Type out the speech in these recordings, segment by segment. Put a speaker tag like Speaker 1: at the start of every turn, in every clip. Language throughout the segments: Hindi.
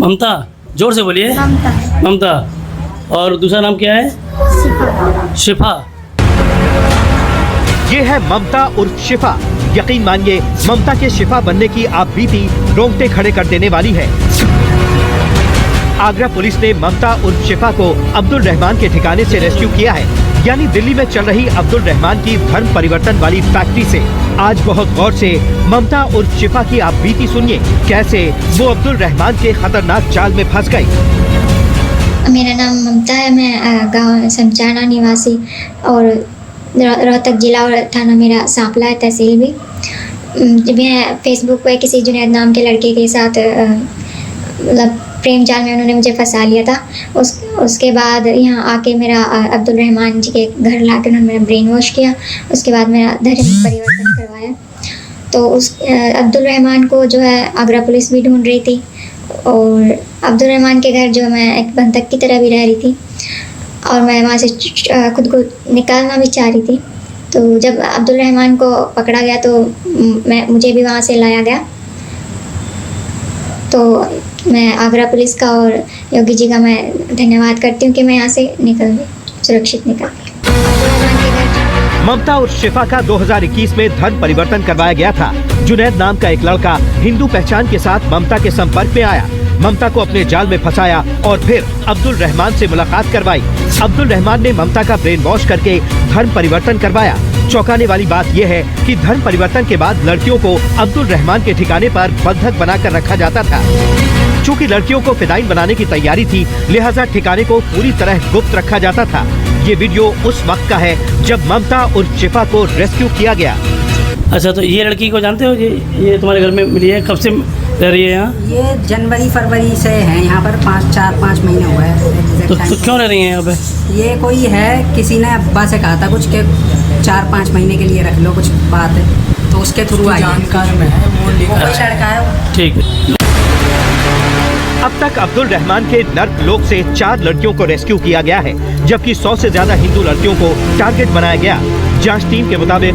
Speaker 1: ममता, जोर से बोलिए।
Speaker 2: ममता।
Speaker 1: ममता। और दूसरा नाम क्या है? शिफा।
Speaker 3: ये है ममता उर्फ शिफा। यकीन मानिए, ममता के शिफा बनने की आप बीती रोंगटे खड़े कर देने वाली है। आगरा पुलिस ने ममता उर्फ शिफा को अब्दुल रहमान के ठिकाने से रेस्क्यू किया है, यानी दिल्ली में चल रही अब्दुल रहमान की धर्म परिवर्तन वाली फैक्ट्री से। आज बहुत गौर से ममता उर्फ शिफा की आप बीती सुनिए, कैसे वो अब्दुल रहमान के खतरनाक जाल में फंस गई।
Speaker 2: मेरा नाम ममता है, मैं गांव समचाना निवासी और रोहतक जिला और थाना मेरा सांपला है, तहसील भी। मैं फेसबुक पे किसी जुनैद नाम के लड़के के साथ मतलब प्रेम जाल में उन्होंने मुझे फंसा लिया था। उसके बाद यहाँ आके मेरा अब्दुल रहमान जी के घर ला के उन्होंने मेरा ब्रेन वॉश किया। उसके बाद मेरा धर्म परिवर्तन करवाया। तो उस अब्दुल रहमान को जो है आगरा पुलिस भी ढूंढ रही थी और अब्दुल रहमान के घर जो मैं एक बंधक की तरह भी रह रही थी और मैं वहाँ से खुद को निकालना भी चाह रही थी। तो जब अब्दुल रहमान को पकड़ा गया तो मुझे भी वहाँ से लाया गया। तो मैं आगरा पुलिस का और योगी जी का मैं धन्यवाद करती हूँ कि मैं यहाँ से निकल गई, सुरक्षित निकल गई।
Speaker 3: ममता और शिफा का 2021 में धर्म परिवर्तन करवाया गया था। जुनैद नाम का एक लड़का हिंदू पहचान के साथ ममता के संपर्क में आया, ममता को अपने जाल में फंसाया और फिर अब्दुल रहमान से मुलाकात करवाई। अब्दुल रहमान ने ममता का ब्रेन वॉश करके धर्म परिवर्तन करवाया। चौंकाने वाली बात यह है कि धर्म परिवर्तन के बाद लड़कियों को अब्दुल रहमान के ठिकाने पर बंधक बनाकर रखा जाता था। चूँकि लड़कियों को फिदाइन बनाने की तैयारी थी, लिहाजा ठिकाने को पूरी तरह गुप्त रखा जाता था। ये वीडियो उस वक्त का है जब ममता और शिफा को रेस्क्यू किया गया।
Speaker 1: अच्छा, तो ये लड़की को जानते हो? ये तुम्हारे घर में मिली है? कब से रह रही है यहाँ?
Speaker 4: ये जनवरी फरवरी से है यहाँ पर, 5 महीने हुए हैं।
Speaker 1: तो क्यों रह रही है यहाँ पे? ये
Speaker 4: कोई है, किसी ने अब्बा से कहा था कुछ के 4-5 महीने के लिए रख लो, कुछ बात है, तो उसके थ्रू आई जानकार में है वो लड़का है।
Speaker 1: ठीक है।
Speaker 3: अब तक अब्दुल रहमान के नर्क लोक से 4 लड़कियों को रेस्क्यू किया गया है, जबकि 100 से ज्यादा हिंदू लड़कियों को टारगेट बनाया गया। जांच टीम के मुताबिक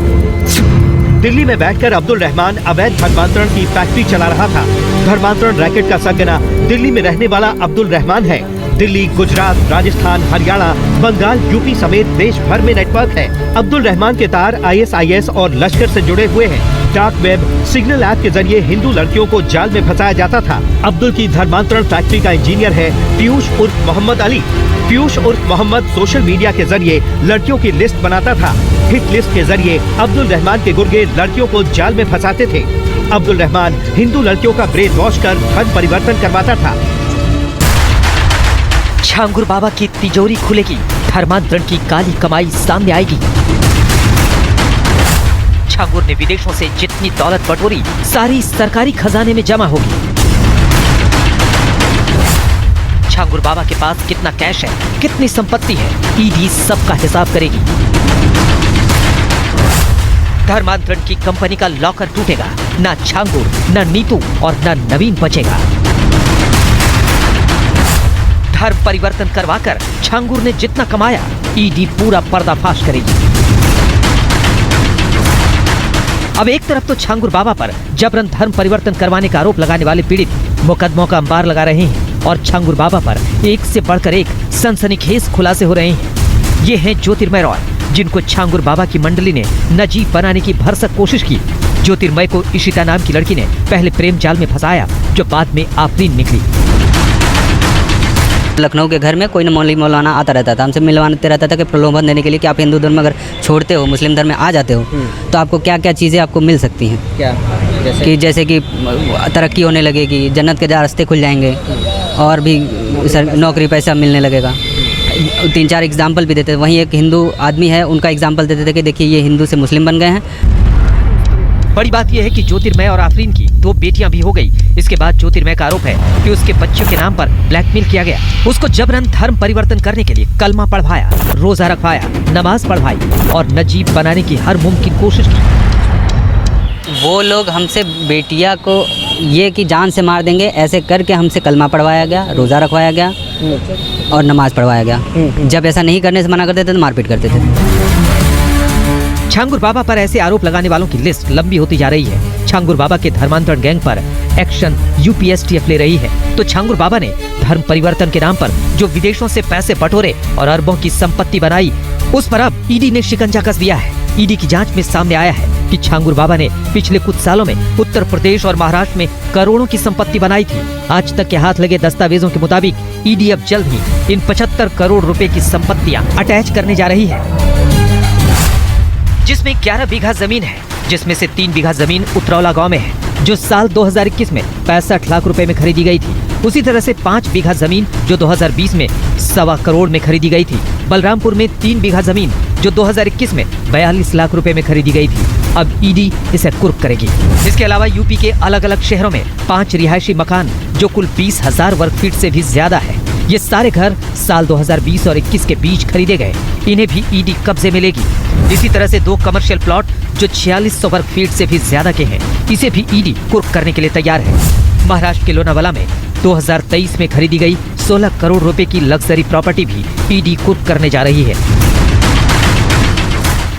Speaker 3: दिल्ली में बैठकर अब्दुल रहमान अवैध धर्मांतरण की फैक्ट्री चला रहा था। धर्मांतरण रैकेट का सरगना दिल्ली में रहने वाला अब्दुल रहमान है। दिल्ली, गुजरात, राजस्थान, हरियाणा, बंगाल, यूपी समेत देश भर में नेटवर्क है। अब्दुल रहमान के तार ISIS और लश्कर से जुड़े हुए हैं। डार्क वेब, सिग्नल ऐप के जरिए हिंदू लड़कियों को जाल में फंसाया जाता था। अब्दुल की धर्मांतरण फैक्ट्री का इंजीनियर है पीयूष उर्फ मोहम्मद अली। पीयूष उर्फ मोहम्मद सोशल मीडिया के जरिए लड़कियों की लिस्ट बनाता था। हिट लिस्ट के जरिए अब्दुल रहमान के गुर्गे लड़कियों को जाल में फंसाते थे। अब्दुल रहमान हिंदू लड़कियों का ब्रेन वॉश कर धर्म परिवर्तन करवाता था।
Speaker 5: छांगुर बाबा की तिजोरी खुलेगी, धर्मांतरण की काली कमाई सामने आएगी। छांगुर ने विदेशों से जितनी दौलत बटोरी, सारी सरकारी खजाने में जमा होगी। छांगुर बाबा के पास कितना कैश है, कितनी संपत्ति है, ईडी सबका हिसाब करेगी। धर्मांतरण की कंपनी का लॉकर टूटेगा, ना छांगुर, ना नीतू और ना नवीन बचेगा। धर्म परिवर्तन करवाकर छांगुर ने जितना कमाया, ईडी पूरा पर्दाफाश करेगी। अब एक तरफ तो छांगुर बाबा पर जबरन धर्म परिवर्तन करवाने का आरोप लगाने वाले पीड़ित मुकदमों का अंबार लगा रहे हैं और छांगुर बाबा पर एक से बढ़कर एक सनसनीखेज खुलासे हो रहे हैं। ये हैं ज्योतिर्मय रॉय, जिनको छांगुर बाबा की मंडली ने नजीब बनाने की भरसक कोशिश की। ज्योतिर्मय को इशिता नाम की लड़की ने पहले प्रेम जाल में फंसाया, जो बाद में आफरीन निकली।
Speaker 6: लखनऊ के घर में कोई न मौलवी मौलाना आता रहता था, हमसे मिलवाते रहता था कि प्रलोभन देने के लिए कि आप हिंदू धर्म अगर छोड़ते हो, मुस्लिम धर्म में आ जाते हो तो आपको क्या क्या चीज़ें आपको मिल सकती हैं। क्या जैसे कि तरक्की होने लगेगी, जन्नत के रास्ते खुल जाएंगे और भी नौकरी पैसा मिलने लगेगा। 3-4 एग्जाम्पल भी देते थे। वहीं एक हिंदू आदमी है, उनका एग्जाम्पल देते थे कि देखिए ये हिंदू से मुस्लिम बन गए हैं।
Speaker 5: बड़ी बात यह है कि ज्योतिर्मय और आफरीन की 2 बेटियां भी हो गई। इसके बाद ज्योतिर्मय का आरोप है कि उसके बच्चों के नाम पर ब्लैकमेल किया गया। उसको जबरन धर्म परिवर्तन करने के लिए कलमा पढ़वाया, रोजा रखवाया, नमाज पढ़वाई और नजीब बनाने की हर मुमकिन कोशिश की।
Speaker 6: वो लोग हमसे बेटिया को ये कि जान से मार देंगे ऐसे करके हमसे कलमा पढ़वाया गया, रोजा रखवाया गया और नमाज पढ़वाया गया। जब ऐसा नहीं करने से मना करते थे तो मारपीट करते थे।
Speaker 5: छांगुर बाबा पर ऐसे आरोप लगाने वालों की लिस्ट लंबी होती जा रही है। छांगुर बाबा के धर्मांतरण गैंग पर एक्शन यूपीएसटीएफ ले रही है, तो छांगुर बाबा ने धर्म परिवर्तन के नाम पर जो विदेशों से पैसे बटोरे और अरबों की संपत्ति बनाई, उस पर अब ईडी ने शिकंजा कस दिया है। ईडी की जांच में सामने आया है कि छांगुर बाबा ने पिछले कुछ सालों में उत्तर प्रदेश और महाराष्ट्र में करोड़ों की संपत्ति बनाई थी। आज तक के हाथ लगे दस्तावेजों के मुताबिक ईडी अब जल्द ही इन 75 करोड़ रुपए की संपत्तियां अटैच करने जा रही है, जिसमें 11 बीघा जमीन है, जिसमें से 3 बीघा जमीन उतरौला गांव में है, जो साल 2021 में 65 लाख रुपए में खरीदी गई थी। उसी तरह से 5 बीघा जमीन जो 2020 में 1.25 करोड़ में खरीदी गई थी। बलरामपुर में 3 बीघा जमीन जो 2021 में 42 लाख रुपए में खरीदी गई थी। अब ईडी इसे कुर्क करेगी। इसके अलावा यूपी के अलग अलग शहरों में 5 रिहायशी मकान जो कुल 20,000 वर्ग फीट से भी ज्यादा है, ये सारे घर साल 2020 और 21 के बीच खरीदे गए, इन्हें भी ईडी कब्जे में लेगी। इसी तरह से 2 कमर्शियल प्लॉट जो 4600 वर्ग फीट से भी ज्यादा के हैं, इसे भी ईडी कुर्क करने के लिए तैयार है। महाराष्ट्र के लोनावाला में 2023 में खरीदी गई 16 करोड़ रुपए की लग्जरी प्रॉपर्टी भी ईडी कुर्क करने जा रही है।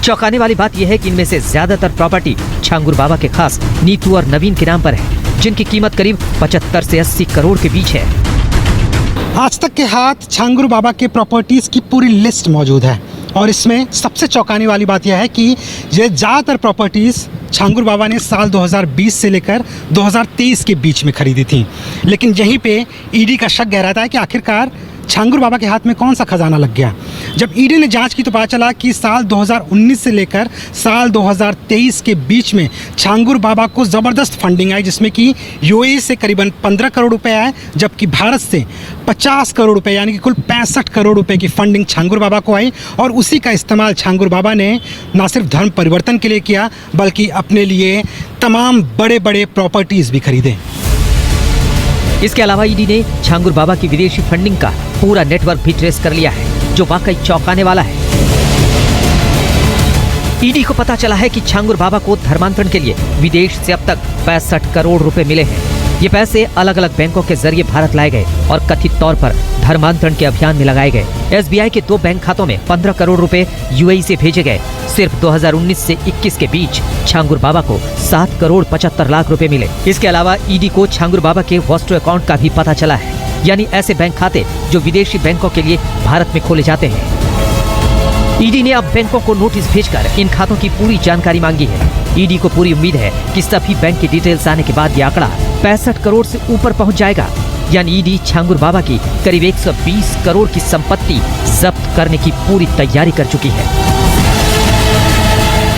Speaker 5: चौंकाने वाली बात यह है कि इनमें से ज्यादातर प्रॉपर्टी छांगुर बाबा के खास नीतू और नवीन के नाम पर है, जिनकी कीमत करीब 75 से 80 करोड़ के बीच है।
Speaker 7: आज तक के हाथ छांगुर बाबा के प्रॉपर्टीज की पूरी लिस्ट मौजूद है और इसमें सबसे चौंकाने वाली बात यह है कि ये ज़्यादातर प्रॉपर्टीज़ छांगुर बाबा ने साल 2020 से लेकर 2023 के बीच में खरीदी थी। लेकिन यहीं पे ईडी का शक गहराता है कि आखिरकार छांगुर बाबा के हाथ में कौन सा खजाना लग गया। जब ईडी ने जांच की तो पता चला कि साल 2019 से लेकर साल 2023 के बीच में छांगुर बाबा को ज़बरदस्त फंडिंग आई, जिसमें कि यूएई से करीबन 15 करोड़ रुपए आए, जबकि भारत से 50 करोड़ रुपए यानी कि कुल 65 करोड़ रुपए की फंडिंग छांगुर बाबा को आई। और उसी का इस्तेमाल छांगुर बाबा ने न सिर्फ धर्म परिवर्तन के लिए किया, बल्कि अपने लिए तमाम बड़े बड़े प्रॉपर्टीज़ भी खरीदे।
Speaker 5: इसके अलावा ईडी ने छांगुर बाबा की विदेशी फंडिंग का पूरा नेटवर्क भी ट्रेस कर लिया है, जो वाकई चौंकाने वाला है। ईडी को पता चला है कि छांगुर बाबा को धर्मांतरण के लिए विदेश से अब तक 65 करोड़ रुपए मिले हैं। ये पैसे अलग अलग बैंकों के जरिए भारत लाए गए और कथित तौर पर धर्मांतरण के अभियान में लगाए गए। एसबीआई के 2 बैंक खातों में 15 करोड़ रुपए यूएई से भेजे गए। सिर्फ 2019 से 21 के बीच छांगुर बाबा को 7 करोड़ 75 लाख रुपए मिले। इसके अलावा ईडी को छांगुर बाबा के वॉस्टो अकाउंट का भी पता चला है, यानी ऐसे बैंक खाते जो विदेशी बैंकों के लिए भारत में खोले जाते हैं। ईडी ने अब बैंकों को नोटिस भेजकर इन खातों की पूरी जानकारी मांगी है। ईडी को पूरी उम्मीद है कि सभी बैंक की डिटेल्स आने के बाद ये आंकड़ा 65 करोड़ से ऊपर पहुंच जाएगा, यानी ईडी छांगुर बाबा की करीब 120 करोड़ की संपत्ति जब्त करने की पूरी तैयारी कर चुकी है।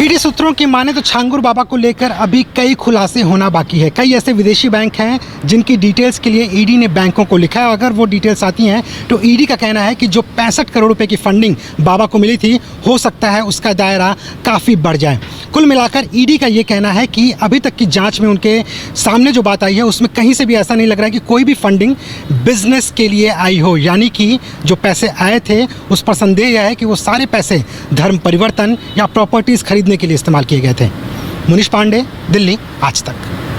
Speaker 7: ईडी सूत्रों की माने तो छांगुर बाबा को लेकर अभी कई खुलासे होना बाकी है। कई ऐसे विदेशी बैंक हैं जिनकी डिटेल्स के लिए ईडी ने बैंकों को लिखा है। अगर वो डिटेल्स आती हैं तो ईडी का कहना है कि जो 65 करोड़ रुपए की फंडिंग बाबा को मिली थी, हो सकता है उसका दायरा काफ़ी बढ़ जाए। कुल मिलाकर ईडी का ये कहना है कि अभी तक की जांच में उनके सामने जो बात आई है उसमें कहीं से भी ऐसा नहीं लग रहा है कि कोई भी फंडिंग बिजनेस के लिए आई हो, यानी कि जो पैसे आए थे उस पर संदेह यह है कि वो सारे पैसे धर्म परिवर्तन या प्रॉपर्टीज़ खरीदने के लिए इस्तेमाल किए गए थे। मुनीश पांडे, दिल्ली, आज तक।